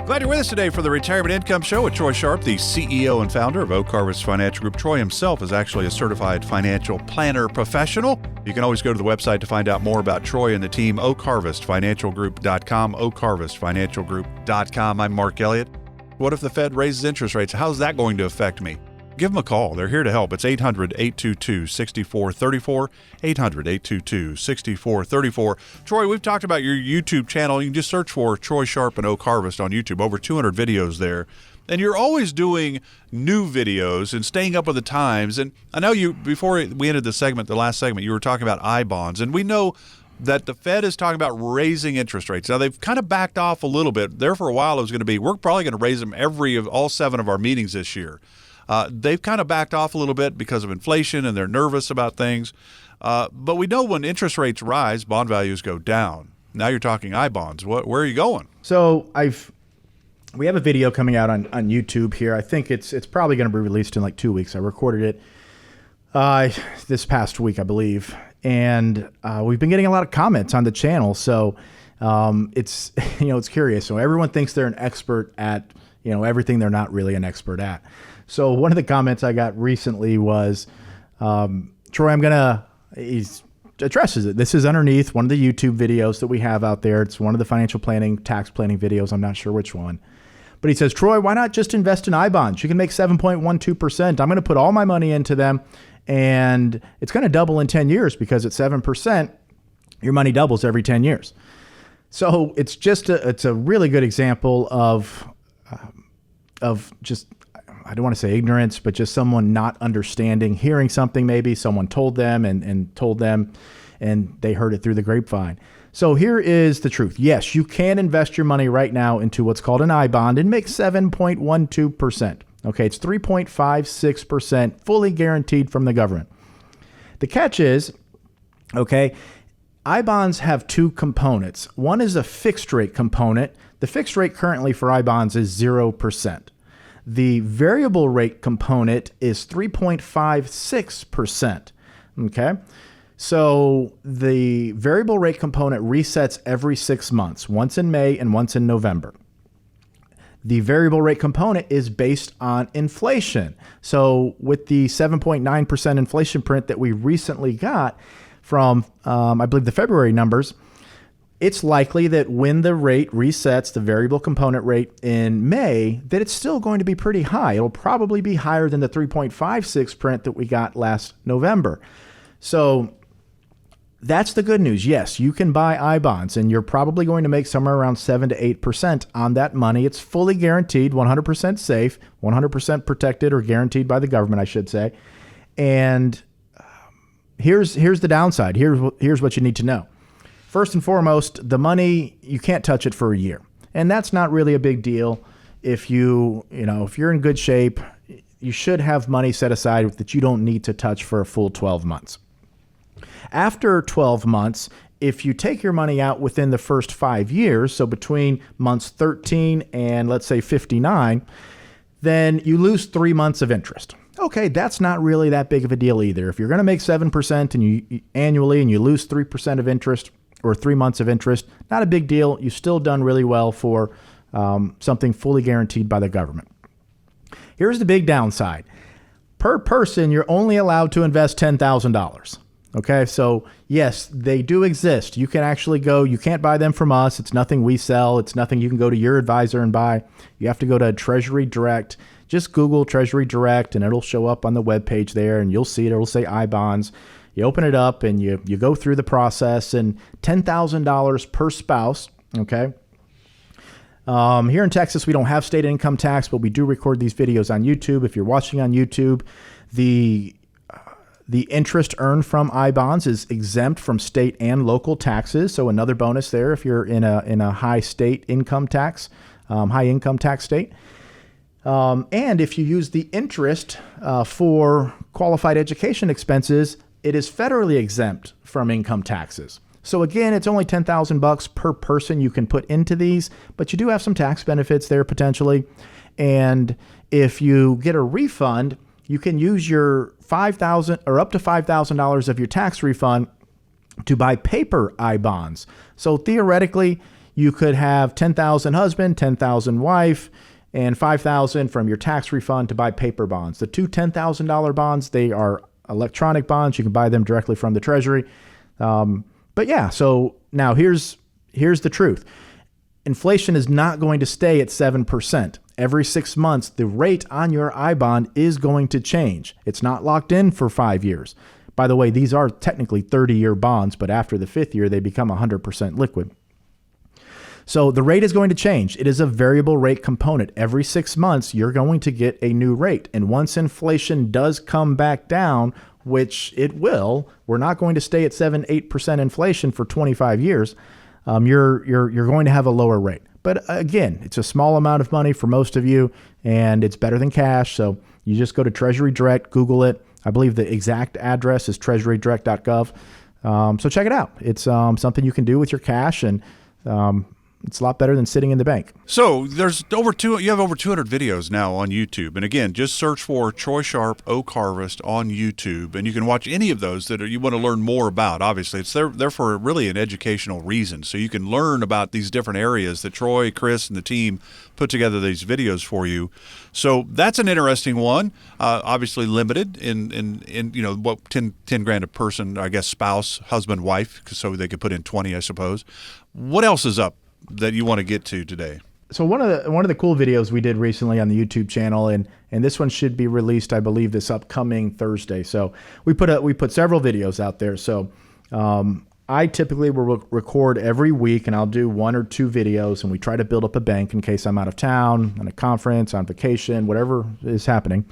Glad you're with us today for the Retirement Income Show with Troy Sharp, the CEO and founder of Oak Harvest Financial Group. Troy himself is actually a certified financial planner professional. You can always go to the website to find out more about Troy and the team, oakharvestfinancialgroup.com, oakharvestfinancialgroup.com. I'm Mark Elliott. What if the Fed raises interest rates? How's that going to affect me? Give them a call. They're here to help. It's 800-822-6434, 800-822-6434. Troy, we've talked about your YouTube channel. You can just search for Troy Sharp and Oak Harvest on YouTube. Over 200 videos there. And you're always doing new videos and staying up with the times. And I know you, before we ended the last segment, you were talking about I-bonds. And we know that the Fed is talking about raising interest rates. Now, they've kind of backed off a little bit. There for a while, it was going to be, we're probably going to raise them all 7 of our meetings this year. They've kind of backed off a little bit because of inflation and they're nervous about things. But we know when interest rates rise, bond values go down. Now you're talking I-bonds. Where are you going? So we have a video coming out on YouTube here. I think it's probably going to be released in like 2 weeks. I recorded it this past week, I believe. And we've been getting a lot of comments on the channel. So it's curious. So everyone thinks they're an expert at everything they're not really an expert at. So one of the comments I got recently was, Troy, he addresses it. This is underneath one of the YouTube videos that we have out there. It's one of the financial planning, tax planning videos. I'm not sure which one. But he says, Troy, why not just invest in I-bonds? You can make 7.12%. I'm going to put all my money into them, and it's going to double in 10 years because at 7%, your money doubles every 10 years. So it's it's a really good example of just, I don't want to say ignorance, but just someone not understanding, hearing something, maybe someone told them and told them, and they heard it through the grapevine. So here is the truth. Yes, you can invest your money right now into what's called an I-bond and make 7.12%. Okay, it's 3.56% fully guaranteed from the government. The catch is, okay, I-bonds have 2 components. One is a fixed rate component. The fixed rate currently for I-bonds is 0%. The variable rate component is 3.56%. Okay. So the variable rate component resets every 6 months, once in May and once in November. The variable rate component is based on inflation. So with the 7.9% inflation print that we recently got from, I believe, the February numbers, it's likely that when the rate resets, the variable component rate in May, that it's still going to be pretty high. It'll probably be higher than the 3.56 print that we got last November. So that's the good news. Yes, you can buy I-bonds, and you're probably going to make somewhere around 7 to 8% on that money. It's fully guaranteed, 100% safe, 100% protected or guaranteed by the government, I should say. And here's the downside. Here's what you need to know. First and foremost, the money, you can't touch it for a year. And that's not really a big deal. If you're in good shape, you should have money set aside that you don't need to touch for a full 12 months. After 12 months, if you take your money out within the first 5 years, so between months 13 and let's say 59, then you lose 3 months of interest. Okay, that's not really that big of a deal either. If you're going to make 7% and you annually and you lose 3% of interest, or 3 months of interest, not a big deal. You've still done really well for something fully guaranteed by the government. Here's the big downside. Per person, you're only allowed to invest $10,000. Okay, so yes, they do exist. You can actually go, you can't buy them from us. It's nothing we sell. It's nothing you can go to your advisor and buy. You have to go to Treasury Direct. Just Google Treasury Direct and it'll show up on the webpage there and you'll see it. It'll say I-bonds. You open it up and you go through the process, and $10,000 per spouse, okay? Here in Texas, we don't have state income tax, but we do record these videos on YouTube. If you're watching on YouTube, the interest earned from I-bonds is exempt from state and local taxes. So another bonus there if you're in a high state income tax, high income tax state. And if you use the interest for qualified education expenses, it is federally exempt from income taxes. So again, it's only $10,000 per person you can put into these, but you do have some tax benefits there potentially. And if you get a refund, you can use your $5,000 or up to $5,000 of your tax refund to buy paper I-bonds. So theoretically, you could have 10,000 husband, 10,000 wife, and 5,000 from your tax refund to buy paper bonds. The two $10,000 bonds, they are electronic bonds. You can buy them directly from the Treasury. But yeah, so now here's the truth. Inflation is not going to stay at 7%. Every 6 months, the rate on your I-bond is going to change. It's not locked in for 5 years. By the way, these are technically 30-year bonds, but after the 5th year, they become 100% liquid. So the rate is going to change. It is a variable rate component. Every 6 months, you're going to get a new rate. And once inflation does come back down, which it will, we're not going to stay at 7-8% inflation for 25 years. You're going to have a lower rate. But again, it's a small amount of money for most of you, and it's better than cash. So you just go to Treasury Direct, Google it. I believe the exact address is treasurydirect.gov. So check it out. It's something you can do with your cash, and it's a lot better than sitting in the bank. So you have over 200 videos now on YouTube. And again, just search for Troy Sharp Oak Harvest on YouTube, and you can watch any of those that you want to learn more about. Obviously, it's there for really an educational reason. So you can learn about these different areas that Troy, Chris, and the team put together these videos for you. So that's an interesting one. Obviously limited in 10 grand a person, I guess, spouse, husband, wife, so they could put in 20, I suppose. What else is up that you want to get to today? So one of the cool videos we did recently on the YouTube channel, and this one should be released, I believe, this upcoming Thursday. So we put several videos out there. So I typically will record every week, and I'll do 1 or 2 videos, and we try to build up a bank in case I'm out of town, on a conference, on vacation, whatever is happening.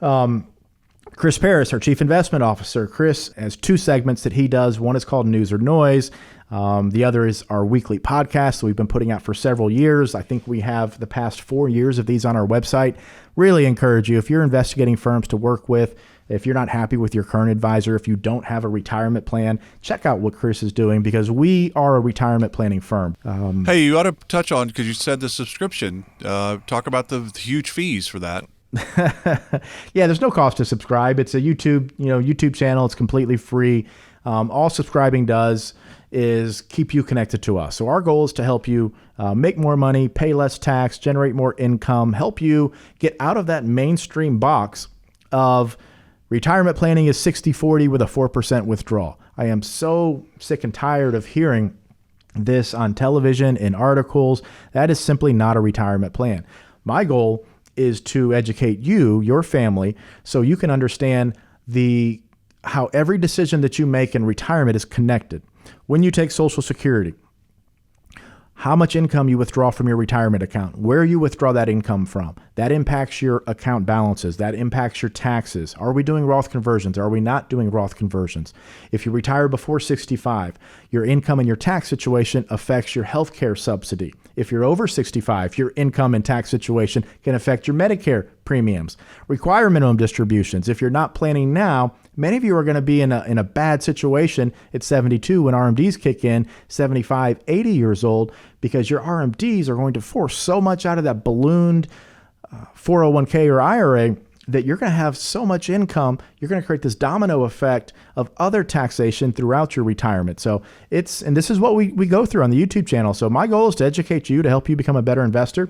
Chris Paris, our Chief Investment Officer. Chris has 2 segments that he does. One is called News or Noise. The other is our weekly podcast that we've been putting out for several years. I think we have the past 4 years of these on our website. Really encourage you, if you're investigating firms to work with, if you're not happy with your current advisor, if you don't have a retirement plan, check out what Chris is doing, because we are a retirement planning firm. Hey, you ought to touch on, because you said the subscription, talk about the huge fees for that. Yeah, there's no cost to subscribe. It's a YouTube channel. It's completely free. All subscribing does is keep you connected to us. So our goal is to help you make more money, pay less tax, generate more income, help you get out of that mainstream box of retirement planning is 60-40 with a 4% withdrawal. I am so sick and tired of hearing this on television, in articles. That is simply not a retirement plan. My goal is to educate you, your family, so you can understand how every decision that you make in retirement is connected. When you take Social Security, how much income you withdraw from your retirement account, where you withdraw that income from, that impacts your account balances, that impacts your taxes. Are we doing Roth conversions? Are we not doing Roth conversions? If you retire before 65, your income and your tax situation affects your health care subsidy. If you're over 65, your income and tax situation can affect your Medicare premiums. Require minimum distributions. If you're not planning now, many of you are going to be in a bad situation at 72 when RMDs kick in, 75, 80 years old, because your RMDs are going to force so much out of that ballooned 401k or IRA that you're going to have so much income, you're going to create this domino effect of other taxation throughout your retirement. So and this is what we go through on the YouTube channel. So my goal is to educate you, to help you become a better investor,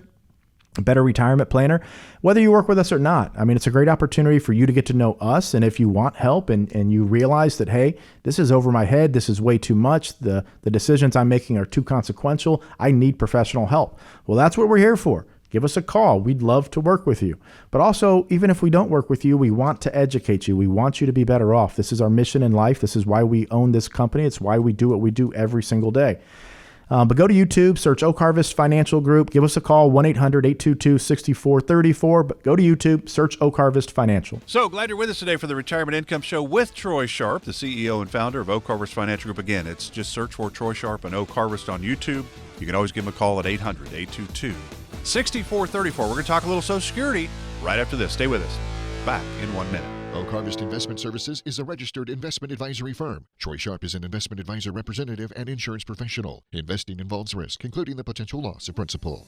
a better retirement planner, whether you work with us or not. I mean, it's a great opportunity for you to get to know us. And if you want help and you realize that, hey, this is over my head, this is way too much, the decisions I'm making are too consequential, I need professional help. Well, that's what we're here for. Give us a call. We'd love to work with you. But also, even if we don't work with you, we want to educate you. We want you to be better off. This is our mission in life. This is why we own this company. It's why we do what we do every single day. But go to YouTube, search Oak Harvest Financial Group. Give us a call, 1-800-822-6434. But go to YouTube, search Oak Harvest Financial. So glad you're with us today for the Retirement Income Show with Troy Sharp, the CEO and founder of Oak Harvest Financial Group. Again, it's just search for Troy Sharp and Oak Harvest on YouTube. You can always give them a call at 800-822-6434. We're going to talk a little Social Security right after this. Stay with us. Back in 1 minute. Oak Harvest Investment Services is a registered investment advisory firm. Troy Sharp is an investment advisor representative and insurance professional. Investing involves risk, including the potential loss of principal.